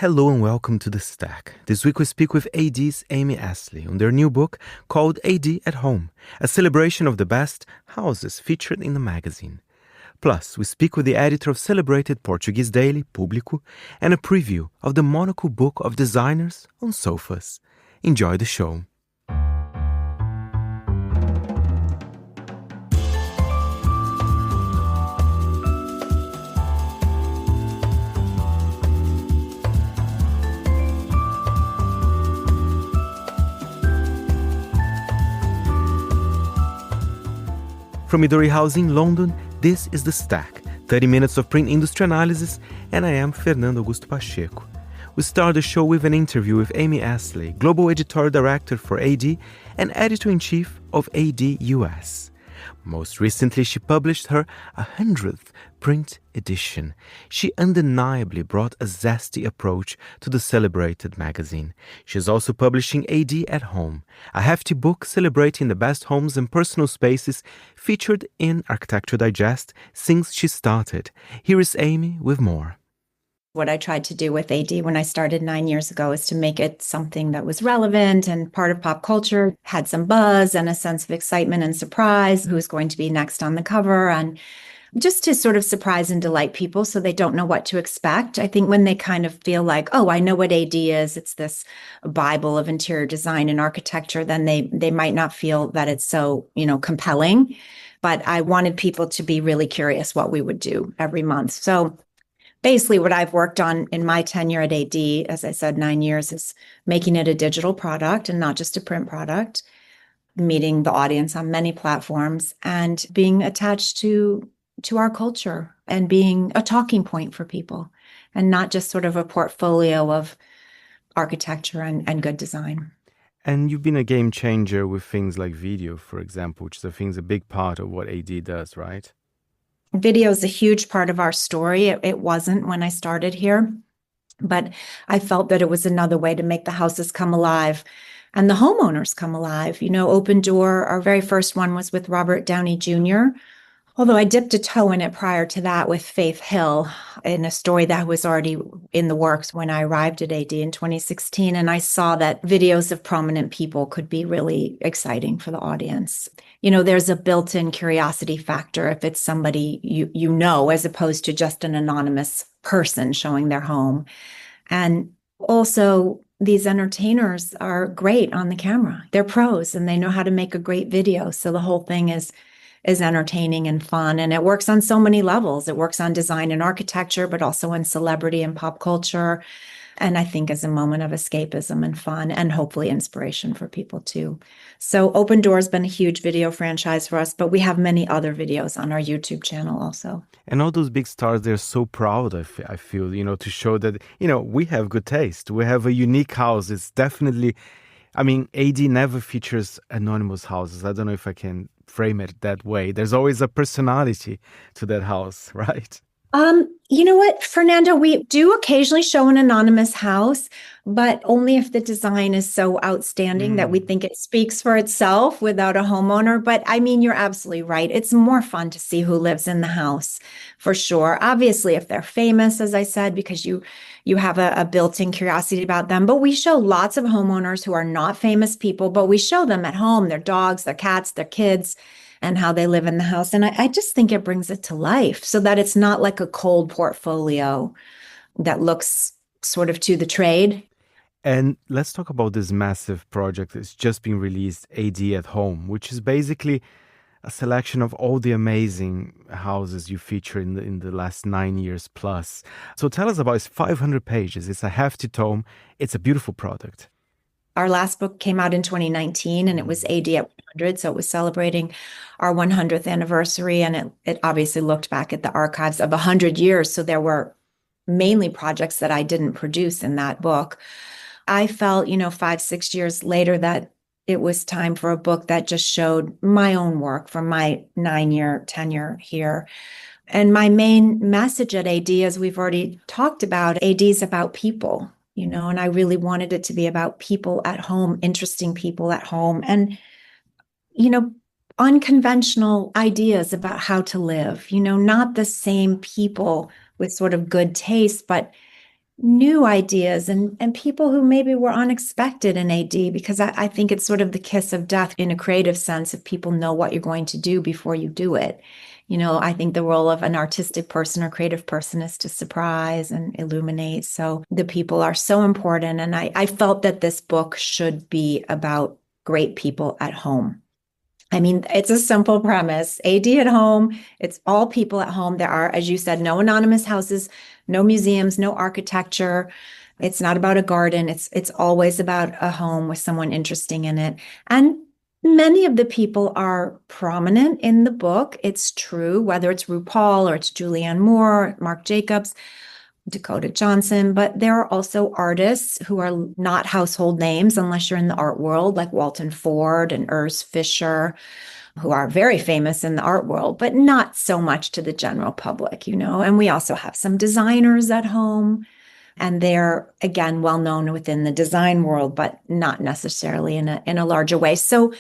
Hello and welcome to The Stack. This week we speak with AD's Amy Astley on their new book called AD at Home, a celebration of the best houses featured in the magazine. Plus, we speak with the editor of celebrated Portuguese daily, Público, and a preview of the Monocle Book of Designers on sofas. Enjoy the show. From Midori House in London, this is The Stack, 30 minutes of print industry analysis, and I am Fernando Augusto Pacheco. We start the show with an interview with Amy Astley, Global Editorial Director for AD and Editor-in-Chief of AD US. Most recently, she published her 100th print edition. She undeniably brought a zesty approach to the celebrated magazine. She is also publishing AD at Home, a hefty book celebrating the best homes and personal spaces featured in Architecture Digest since she started. Here is Amy with more. What I tried to do with AD when I started 9 years ago is to make it something that was relevant and part of pop culture, had some buzz and a sense of excitement and surprise, who's going to be next on the cover, and just to sort of surprise and delight people so they don't know what to expect. I think when they kind of feel like, oh, I know what AD is, it's this Bible of interior design and architecture, then they might not feel that it's so, compelling. But I wanted people to be really curious what we would do every month. So basically, what I've worked on in my tenure at AD, as I said, 9 years, is making it a digital product and not just a print product, meeting the audience on many platforms, and being attached to our culture and being a talking point for people, and not just sort of a portfolio of architecture and good design. And you've been a game changer with things like video, for example, which is a big part of what AD does, right? Video is a huge part of our story. It wasn't when I started here, but I felt that it was another way to make the houses come alive and the homeowners come alive. Open Door, our very first one was with Robert Downey Jr., although I dipped a toe in it prior to that with Faith Hill in a story that was already in the works when I arrived at AD in 2016. And I saw that videos of prominent people could be really exciting for the audience. There's a built-in curiosity factor if it's somebody you know, as opposed to just an anonymous person showing their home. And also, these entertainers are great on the camera. They're pros and they know how to make a great video. So the whole thing is entertaining and fun. And it works on so many levels. It works on design and architecture, but also in celebrity and pop culture. And I think as a moment of escapism and fun and hopefully inspiration for people too. So Open Door has been a huge video franchise for us, but we have many other videos on our YouTube channel also. And all those big stars, they're so proud, I feel, to show that, we have good taste. We have a unique house. It's definitely, AD never features anonymous houses. I don't know if I can frame it that way. There's always a personality to that house, right? You know what, Fernando, we do occasionally show an anonymous house, but only if the design is so outstanding that we think it speaks for itself without a homeowner. But you're absolutely right. It's more fun to see who lives in the house, for sure. Obviously, if they're famous, as I said, because you have a built-in curiosity about them. But we show lots of homeowners who are not famous people, but we show them at home, their dogs, their cats, their kids, and how they live in the house. And I just think it brings it to life so that it's not like a cold portfolio that looks sort of to the trade. And let's talk about this massive project that's just been released, AD at Home, which is basically a selection of all the amazing houses you feature in the last 9 years plus. So tell us about it. It's 500 pages. It's a hefty tome. It's a beautiful product. Our last book came out in 2019 and it was AD at 100. So it was celebrating our 100th anniversary. And it obviously looked back at the archives of 100 years. So there were mainly projects that I didn't produce in that book. I felt, 5-6 years later that it was time for a book that just showed my own work from my 9-year tenure here. And my main message at AD, as we've already talked about, AD is about people. And I really wanted it to be about people at home, interesting people at home, and, unconventional ideas about how to live, not the same people with sort of good taste, but new ideas and people who maybe were unexpected in AD, because I think it's sort of the kiss of death in a creative sense if people know what you're going to do before you do it. I think the role of an artistic person or creative person is to surprise and illuminate. So the people are so important. And I felt that this book should be about great people at home. I mean, it's a simple premise. AD at home, it's all people at home. There are, as you said, no anonymous houses, no museums, no architecture. It's not about a garden. It's always about a home with someone interesting in it. And many of the people are prominent in the book. It's true, whether it's RuPaul or it's Julianne Moore, Marc Jacobs, Dakota Johnson, but there are also artists who are not household names unless you're in the art world, like Walton Ford and Urs Fischer, who are very famous in the art world, but not so much to the general public, And we also have some designers at home, and they're, again, well known within the design world, but not necessarily in a larger way. So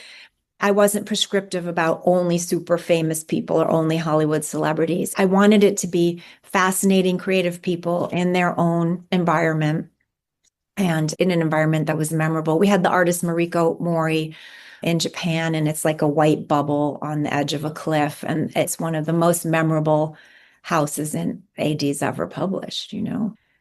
I wasn't prescriptive about only super famous people or only Hollywood celebrities. I wanted it to be fascinating, creative people in their own environment and in an environment that was memorable. We had the artist Mariko Mori in Japan, and it's like a white bubble on the edge of a cliff. And it's one of the most memorable houses in AD's ever published.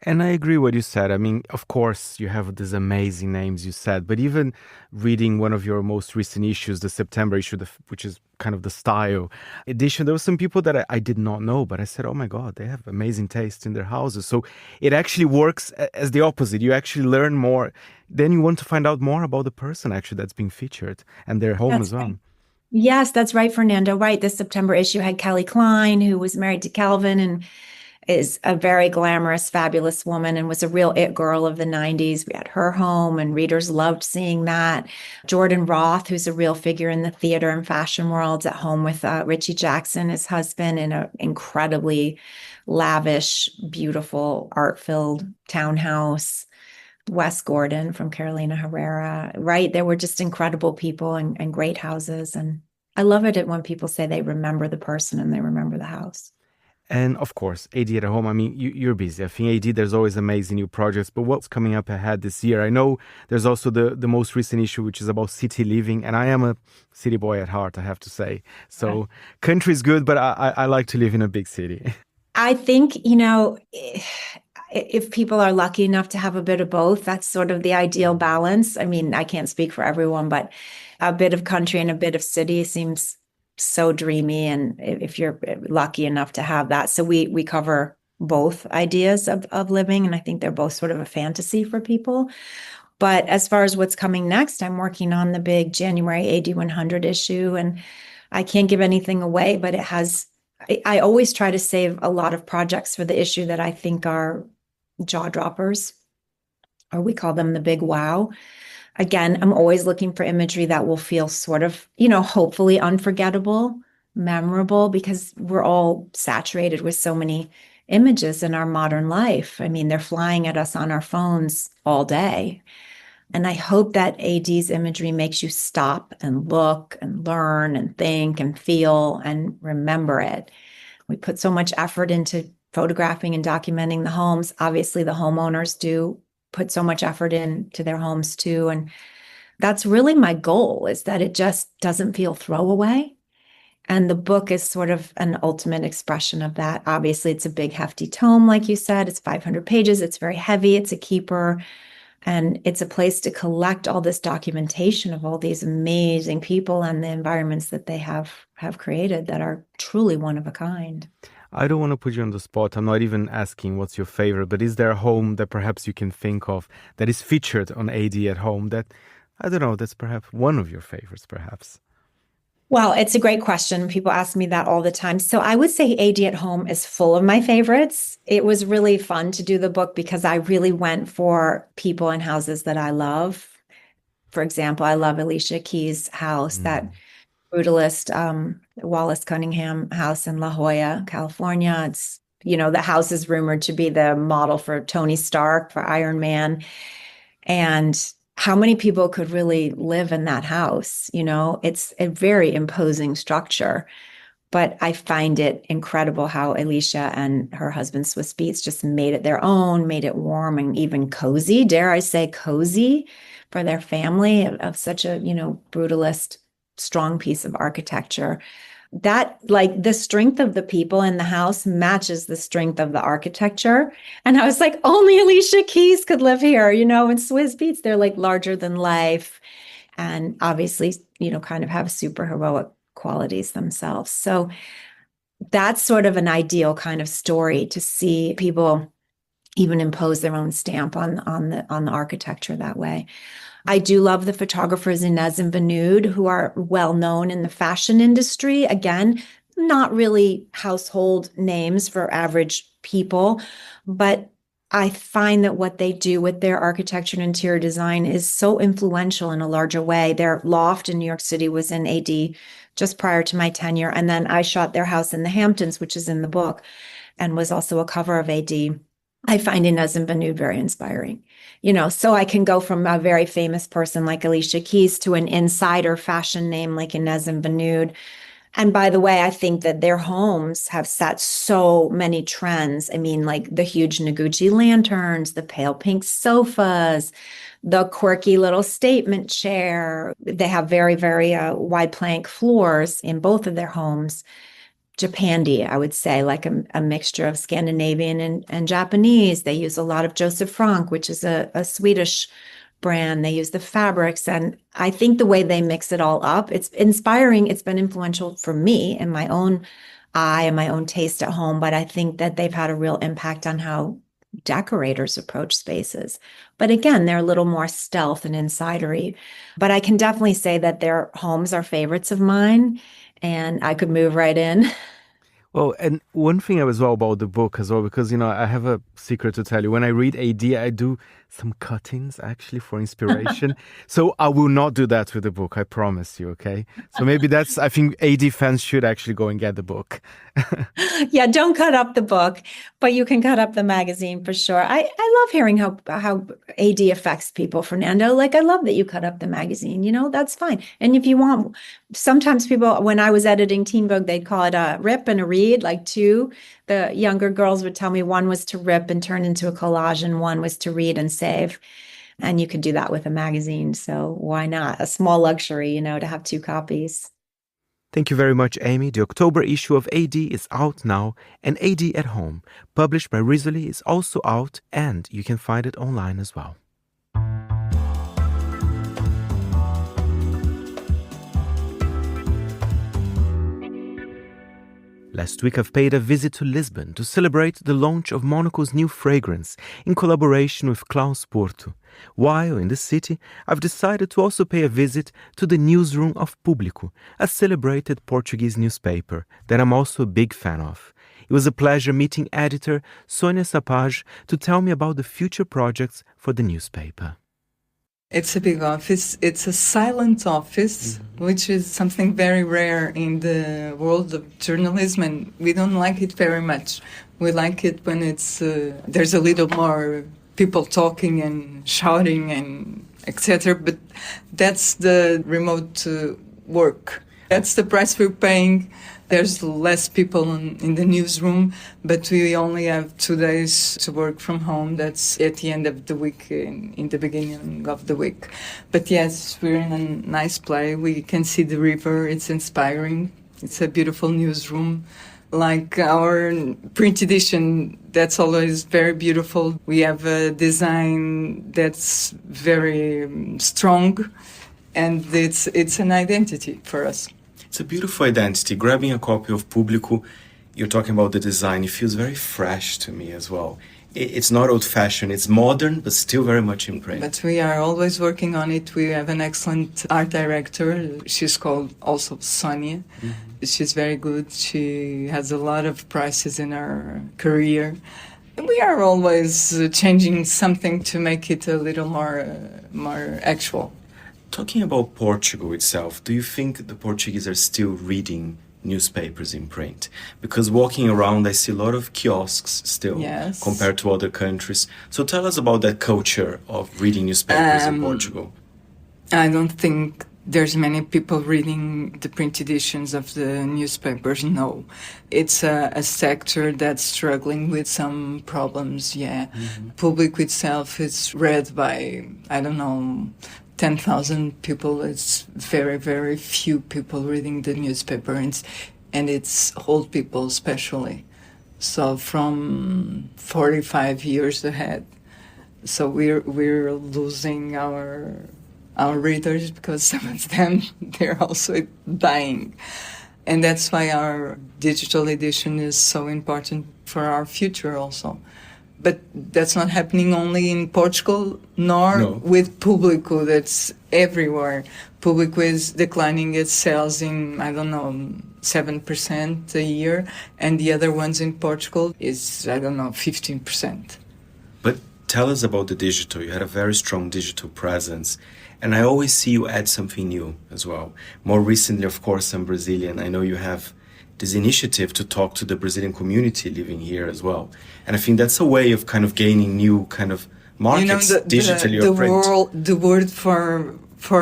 And I agree what you said. I mean, of course, you have these amazing names you said, but even reading one of your most recent issues, the September issue, which is kind of the style edition, there were some people that I did not know, but I said, oh my God, they have amazing taste in their houses. So it actually works as the opposite. You actually learn more. Then you want to find out more about the person actually that's being featured and their home as well. Right. Yes, that's right, Fernando. Right. This September issue had Kelly Klein, who was married to Calvin and is a very glamorous, fabulous woman and was a real it girl of the 90s. We had her home and readers loved seeing that. Jordan Roth, who's a real figure in the theater and fashion worlds, at home with Richie Jackson, his husband, in an incredibly lavish, beautiful, art-filled townhouse. Wes Gordon from Carolina Herrera, right? There were just incredible people and great houses. And I love it when people say they remember the person and they remember the house. And of course, AD at home, I mean, you're busy. I think AD, there's always amazing new projects, but what's coming up ahead this year? I know there's also the most recent issue, which is about city living. And I am a city boy at heart, I have to say. So country is good, but I like to live in a big city. I think, if people are lucky enough to have a bit of both, that's sort of the ideal balance. I mean, I can't speak for everyone, but a bit of country and a bit of city seems so dreamy. And if you're lucky enough to have that. So we cover both ideas of living. And I think they're both sort of a fantasy for people. But as far as what's coming next, I'm working on the big January AD 100 issue. And I can't give anything away, but I always try to save a lot of projects for the issue that I think are jaw droppers, or we call them the big wow. Again, I'm always looking for imagery that will feel sort of, hopefully unforgettable, memorable, because we're all saturated with so many images in our modern life. I mean, they're flying at us on our phones all day. And I hope that AD's imagery makes you stop and look and learn and think and feel and remember it. We put so much effort into photographing and documenting the homes. Obviously, the homeowners do put so much effort into their homes too. And that's really my goal, is that it just doesn't feel throwaway. And the book is sort of an ultimate expression of that. Obviously, it's a big, hefty tome, like you said. It's 500 pages. It's very heavy. It's a keeper. And it's a place to collect all this documentation of all these amazing people and the environments that they have created that are truly one of a kind. I don't want to put you on the spot. I'm not even asking what's your favorite, but is there a home that perhaps you can think of that is featured on AD at home that, I don't know, that's perhaps one of your favorites, perhaps? Well, it's a great question. People ask me that all the time. So I would say AD at home is full of my favorites. It was really fun to do the book because I really went for people and houses that I love. For example, I love Alicia Keys' house, that brutalist Wallace Cunningham house in La Jolla, California. It's, the house is rumored to be the model for Tony Stark, for Iron Man. And how many people could really live in that house? It's a very imposing structure. But I find it incredible how Alicia and her husband Swiss Beats just made it their own, made it warm and even cozy, dare I say cozy, for their family of such a, brutalist, strong piece of architecture. That, like, the strength of the people in the house matches the strength of the architecture. And I was like, only Alicia Keys could live here, and Swiss Beats, they're like larger than life. And obviously, kind of have super heroic qualities themselves. So that's sort of an ideal kind of story, to see people even impose their own stamp on the architecture that way. I do love the photographers Inez and Vinood, who are well known in the fashion industry. Again, not really household names for average people, but I find that what they do with their architecture and interior design is so influential in a larger way. Their loft in New York City was in AD just prior to my tenure. And then I shot their house in the Hamptons, which is in the book, and was also a cover of AD. I find Inez and Vinood very inspiring, so I can go from a very famous person like Alicia Keys to an insider fashion name like Inez and Vinood. And by the way, I think that their homes have set so many trends. I mean, like the huge Noguchi lanterns, the pale pink sofas, the quirky little statement chair. They have very, very wide plank floors in both of their homes. Japandi, I would say, like a mixture of Scandinavian and Japanese. They use a lot of Joseph Frank, which is a Swedish brand. They use the fabrics. And I think the way they mix it all up, it's inspiring. It's been influential for me in my own eye and my own taste at home. But I think that they've had a real impact on how decorators approach spaces. But again, they're a little more stealth and insidery. But I can definitely say that their homes are favorites of mine, and I could move right in. Well, and one thing as well about the book as well, because, I have a secret to tell you. When I read AD, I do some cuttings actually for inspiration. So I will not do that with the book, I promise you, okay? So maybe I think AD fans should actually go and get the book. Yeah, don't cut up the book, but you can cut up the magazine for sure. I love hearing how AD affects people, Fernando. Like, I love that you cut up the magazine, that's fine. And if you want, sometimes people, when I was editing Teen Vogue, they'd call it a rip and a read, like two. The younger girls would tell me one was to rip and turn into a collage, and one was to read and save. And you could do that with a magazine. So why not? A small luxury, to have two copies. Thank you very much, Amy. The October issue of AD is out now, and AD at Home, published by Rizzoli, is also out, and you can find it online as well. Last week I've paid a visit to Lisbon to celebrate the launch of Monocle's new fragrance in collaboration with Klaus Porto. While in the city, I've decided to also pay a visit to the newsroom of Público, a celebrated Portuguese newspaper that I'm also a big fan of. It was a pleasure meeting editor Sónia Sapage to tell me about the future projects for the newspaper. It's a big office. It's a silent office, which is something very rare in the world of journalism, and we don't like it very much. We like it when there's a little more people talking and shouting and etc. But that's the remote work. That's the price we're paying. There's less people in the newsroom, but we only have 2 days to work from home. That's at the end of the week, in the beginning of the week. But yes, we're in a nice place. We can see the river. It's inspiring. It's a beautiful newsroom. Like our print edition, that's always very beautiful. We have a design that's very strong, and it's an identity for us. It's a beautiful identity. Grabbing a copy of Público, you're talking about the design, it feels very fresh to me as well. It's not old-fashioned, it's modern, but still very much in print. But we are always working on it. We have an excellent art director. She's called also Sónia. Mm-hmm. She's very good. She has a lot of prizes in her career. We are always changing something to make it a little more actual. Talking about Portugal itself, do you think the Portuguese are still reading newspapers in print? Because walking around, I see a lot of kiosks still, yes, compared to other countries. So tell us about that culture of reading newspapers in Portugal. I don't think there's many people reading the print editions of the newspapers. No, it's a sector that's struggling with some problems. Yeah, Público itself is read by, I don't know, 10,000 people. It's very, very few people reading the newspaper, and it's old people especially. So from 45 years ahead. So we're losing our readers because some of them, they're also dying. And that's why our digital edition is so important for our future also. But that's not happening only in Portugal, nor with Público. That's everywhere. Público is declining its sales in, 7% a year, and the other ones in Portugal is, 15%. But tell us about the digital. You had a very strong digital presence, and I always see you add something new as well. More recently, of course, I'm Brazilian. I know you have this initiative to talk to the Brazilian community living here as well. And I think that's a way of kind of gaining new kind of markets digitally or print. The word for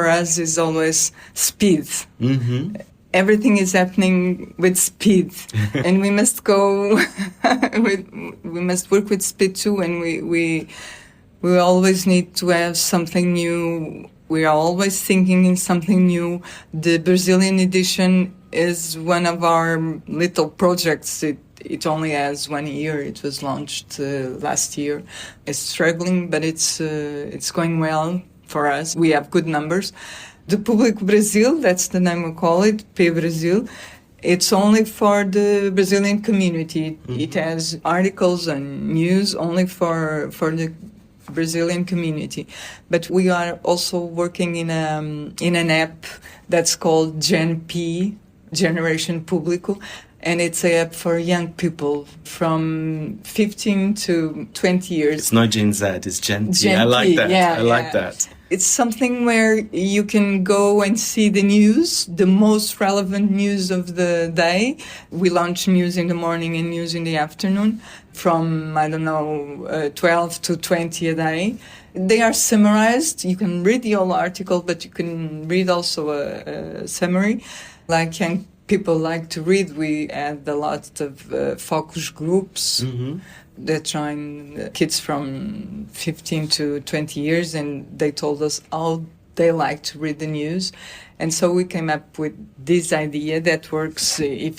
us is always speed. Mm-hmm. Everything is happening with speed, and we must go. We must work with speed too, and we always need to have something new. We are always thinking in something new. The Brazilian edition is one of our little projects. It only has 1 year. It was launched last year. It's struggling, but it's going well for us. We have good numbers. The Público Brasil, that's the name we call it, P Brasil. It's only for the Brazilian community. Mm-hmm. It has articles and news only for the Brazilian community. But we are also working in an app that's called Gen P, Generation Público, and it's an app for young people from 15 to 20 years. It's not Gen Z, it's Gen P. I like that. Yeah, I like that. It's something where you can go and see the news, the most relevant news of the day. We launch news in the morning and news in the afternoon from, 12 to 20 a day. They are summarized. You can read the whole article, but you can read also a summary. Like young people like to read, we add a lot of focus groups. Mm-hmm. That join kids from 15 to 20 years, and they told us how they like to read the news. And so we came up with this idea that works we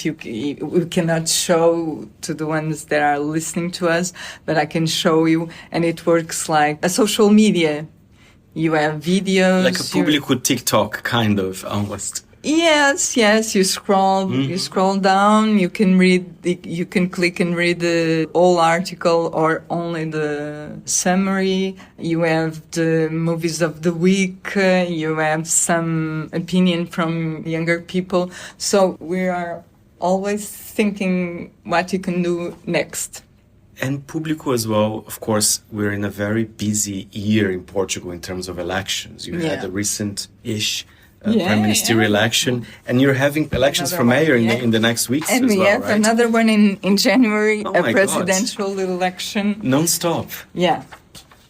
cannot show to the ones that are listening to us, but I can show you, and it works like a social media. You have videos. Like a Público TikTok, kind of, almost. Yes. You scroll down. You can you can click and read the whole article or only the summary. You have the movies of the week. You have some opinion from younger people. So we are always thinking what you can do next. And Público as well, of course, we're in a very busy year in Portugal in terms of elections. You had a recent-ish prime ministerial election, and you're having elections for mayor in the next weeks and as well, we have another one in January, a presidential election. Non-stop. Yeah.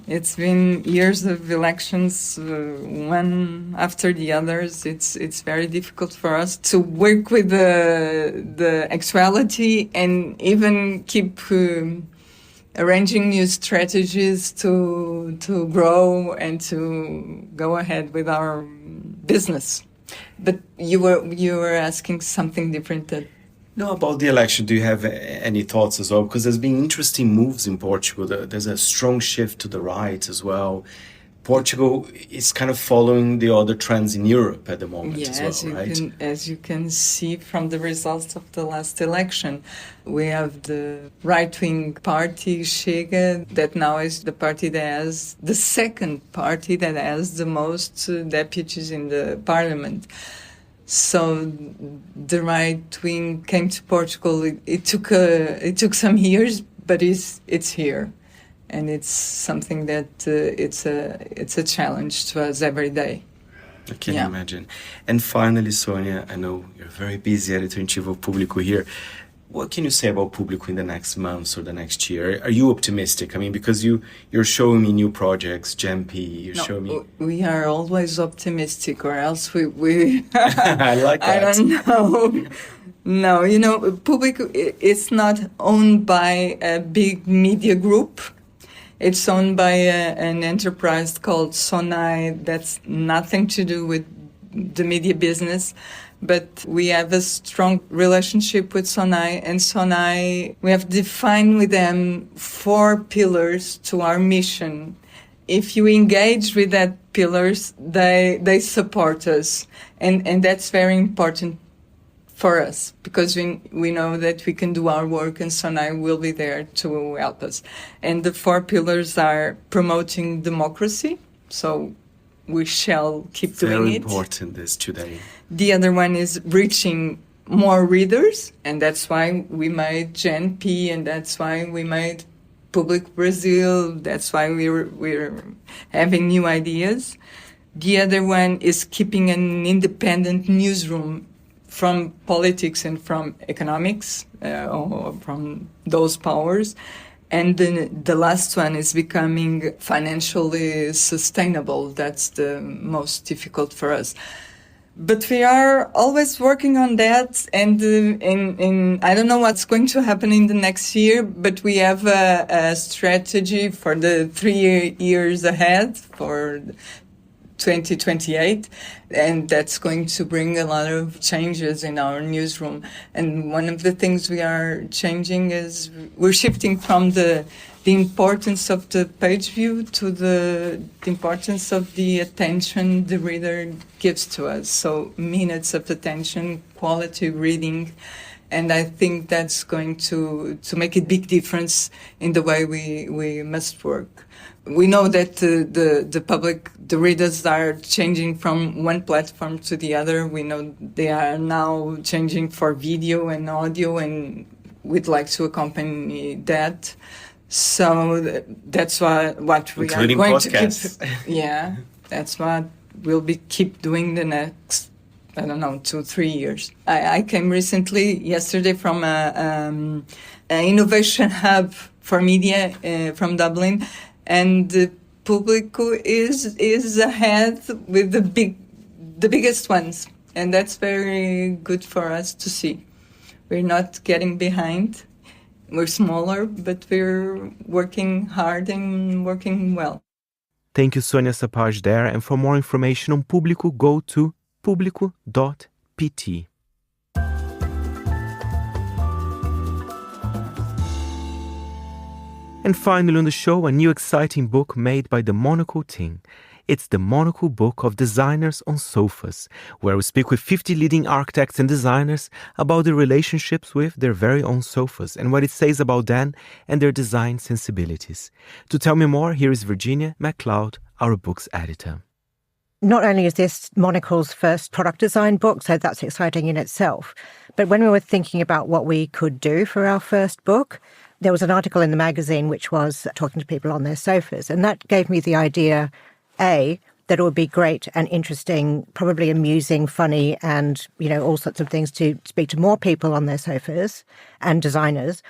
It's been years of elections, one after the others. It's very difficult for us to work with the actuality and even keep arranging new strategies to grow and to go ahead with our business. But you were asking something different. No, about the election, do you have any thoughts as well? Because there's been interesting moves in Portugal. There's a strong shift to the right as well. Portugal is kind of following the other trends in Europe at the moment as well, right? As you can see from the results of the last election, we have the right-wing party, Chega, that now is the party that has, the second party that has the most deputies in the parliament. So the right wing came to Portugal. It took some years, but it's here. And it's something that it's a challenge to us every day. I can imagine. And finally, Sónia, I know you're very busy editor-in-chief of Público here. What can you say about Público in the next months or the next year? Are you optimistic? I mean, because you're showing me new projects, GMP, you're showing me... We are always optimistic, or else we I like that. I don't know. No, Público is not owned by a big media group. It's owned by an enterprise called Sonai that's nothing to do with the media business. But we have a strong relationship with Sonai, and Sonai, we have defined with them 4 pillars to our mission. If you engage with that pillars, they support us. And that's very important for us, because we know that we can do our work, and Sonai will be there to help us. And the 4 pillars are promoting democracy, so we shall keep doing it. Very important this today. The other one is reaching more readers, and that's why we made GNP, and that's why we made Público Brazil. That's why we're having new ideas. The other one is keeping an independent newsroom from politics and from economics, or from those powers. And then the last one is becoming financially sustainable. That's the most difficult for us. But we are always working on that, and I don't know what's going to happen in the next year, but we have a strategy for the 3 years ahead, for 2028, and that's going to bring a lot of changes in our newsroom. And one of the things we are changing is we're shifting from the importance of the page view to the importance of the attention the reader gives to us. So minutes of attention, quality reading. And I think that's going to make a big difference in the way we must work. We know that the public, the readers are changing from one platform to the other. We know they are now changing for video and audio, and we'd like to accompany that. So that's what we including are going podcasts. to keep. Yeah, that's what we'll keep doing the next, 2-3 years. I came yesterday from an innovation hub for media from Dublin, and Público is ahead with the biggest ones, and that's very good for us to see. We're not getting behind. We're smaller, but we're working hard and working well. Thank you, Sónia Sapage there. And for more information on Público, go to publico.pt. And finally on the show, a new exciting book made by the Monocle team. It's the Monocle Book of Designers on Sofas, where we speak with 50 leading architects and designers about their relationships with their very own sofas and what it says about them and their design sensibilities. To tell me more, here is Virginia MacLeod, our book's editor. Not only is this Monocle's first product design book, so that's exciting in itself, but when we were thinking about what we could do for our first book, there was an article in the magazine which was talking to people on their sofas, and that gave me the idea, A, that it would be great and interesting, probably amusing, funny, and, all sorts of things to speak to more people on their sofas and designers.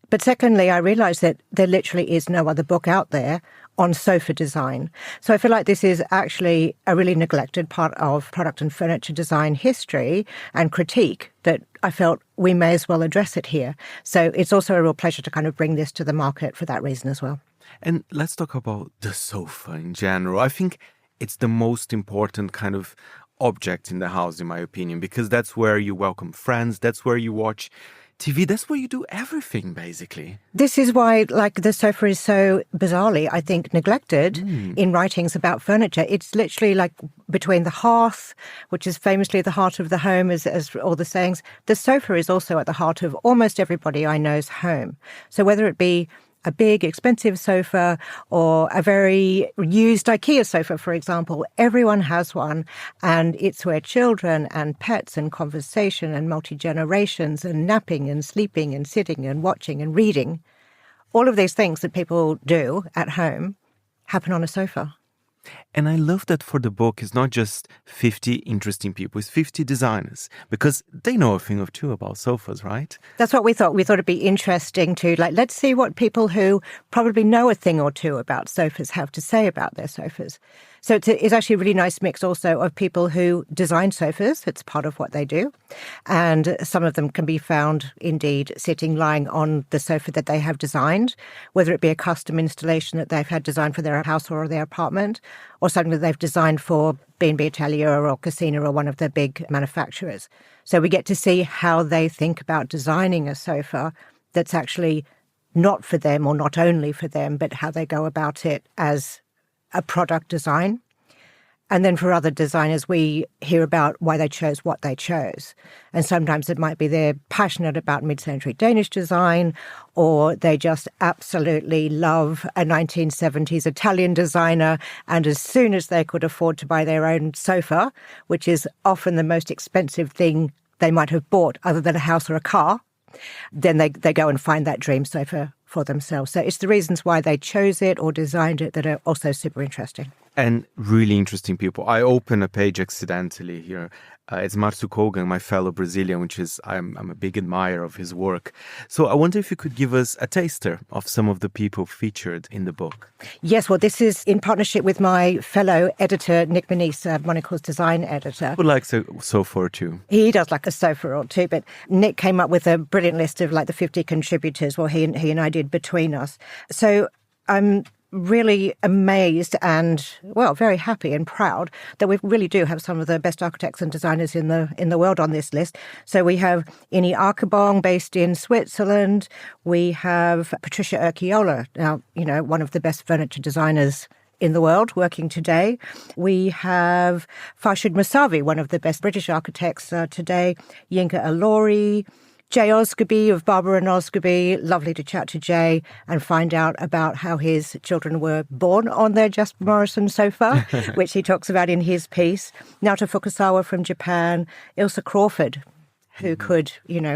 But secondly, I realized that there literally is no other book out there on sofa design. So I feel like this is actually a really neglected part of product and furniture design history and critique that I felt we may as well address it here. So it's also a real pleasure to kind of bring this to the market for that reason as well. And let's talk about the sofa in general. I think it's the most important kind of object in the house, in my opinion, because that's where you welcome friends, that's where you watch TV, that's where you do everything, basically. This is why, the sofa is so bizarrely, I think, neglected in writings about furniture. It's literally between the hearth, which is famously the heart of the home, as all the sayings. The sofa is also at the heart of almost everybody I know's home. So whether it be a big, expensive sofa or a very used IKEA sofa, for example, everyone has one, and it's where children and pets and conversation and multi-generations and napping and sleeping and sitting and watching and reading, all of these things that people do at home happen on a sofa. And I love that for the book, it's not just 50 interesting people, it's 50 designers, because they know a thing or two about sofas, right? That's what we thought. We thought it'd be interesting to, let's see what people who probably know a thing or two about sofas have to say about their sofas. So it's actually a really nice mix also of people who design sofas. It's part of what they do. And some of them can be found, indeed, lying on the sofa that they have designed, whether it be a custom installation that they've had designed for their house or their apartment, or something that they've designed for B&B Atelier or Casina or one of the big manufacturers. So we get to see how they think about designing a sofa that's actually not for them or not only for them, but how they go about it as a product design. And then for other designers, we hear about why they chose what they chose. And sometimes it might be they're passionate about mid-century Danish design, or they just absolutely love a 1970s Italian designer. And as soon as they could afford to buy their own sofa, which is often the most expensive thing they might have bought other than a house or a car, then they go and find that dream sofa for themselves. So it's the reasons why they chose it or designed it that are also super interesting. And really interesting people. I open a page accidentally here. It's Márcio Kogan, my fellow Brazilian, which is, I'm a big admirer of his work. So I wonder if you could give us a taster of some of the people featured in the book. Yes, well, this is in partnership with my fellow editor, Nick Manise, Monocle's design editor. Who likes a sofa or two? He does like a sofa or two, but Nick came up with a brilliant list of the 50 contributors. Well, he and I did between us. So I'm really amazed and, well, very happy and proud that we really do have some of the best architects and designers in the world on this list. So we have Ini Arkebong, based in Switzerland. We have Patricia Urquiola, now, one of the best furniture designers in the world working today. We have Farshid Musavi, one of the best British architects today. Yinka Alori, Jay Osgoby of Barber and Osgoby. Lovely to chat to Jay and find out about how his children were born on their Jasper Morrison sofa, which he talks about in his piece. Naoto Fukasawa from Japan. Ilse Crawford, who could,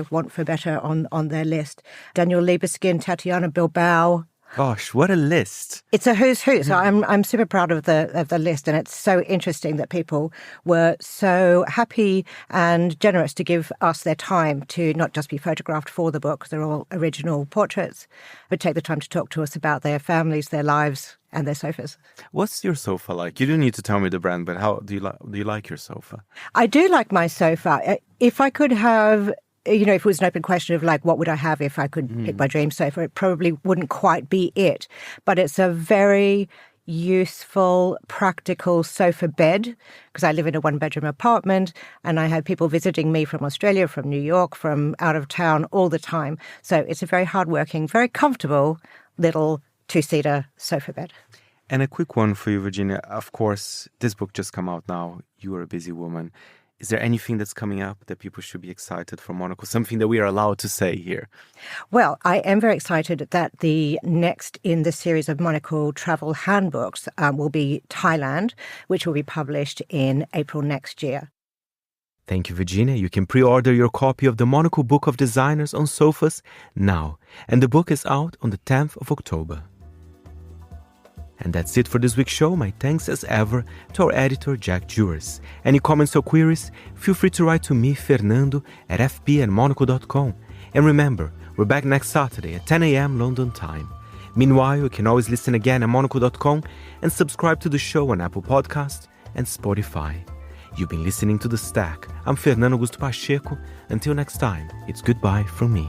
want for better on their list. Daniel Libeskind, Tatiana Bilbao. Gosh, what a list. It's a who's who. So I'm super proud of the list, and it's so interesting that people were so happy and generous to give us their time to not just be photographed for the book, they're all original portraits, but take the time to talk to us about their families, their lives, and their sofas. What's your sofa like? You don't need to tell me the brand, but how do you like your sofa? I do like my sofa. If I could have, if it was an open question of what would I have if I could pick my dream sofa, it probably wouldn't quite be it. But it's a very useful, practical sofa bed, because I live in a one-bedroom apartment and I have people visiting me from Australia, from New York, from out of town all the time. So it's a very hardworking, very comfortable little two-seater sofa bed. And a quick one for you, Virginia. Of course, this book just came out now. You are a busy woman. Is there anything that's coming up that people should be excited for Monocle? Something that we are allowed to say here? Well, I am very excited that the next in the series of Monocle travel handbooks will be Thailand, which will be published in April next year. Thank you, Virginia. You can pre-order your copy of the Monocle Book of Designers on sofas now. And the book is out on the 10th of October. And that's it for this week's show. My thanks as ever to our editor, Jack Juris. Any comments or queries, feel free to write to me, Fernando, at fp@monocle.com. And remember, we're back next Saturday at 10 a.m. London time. Meanwhile, you can always listen again at monocle.com and subscribe to the show on Apple Podcasts and Spotify. You've been listening to The Stack. I'm Fernando Augusto Pacheco. Until next time, it's goodbye from me.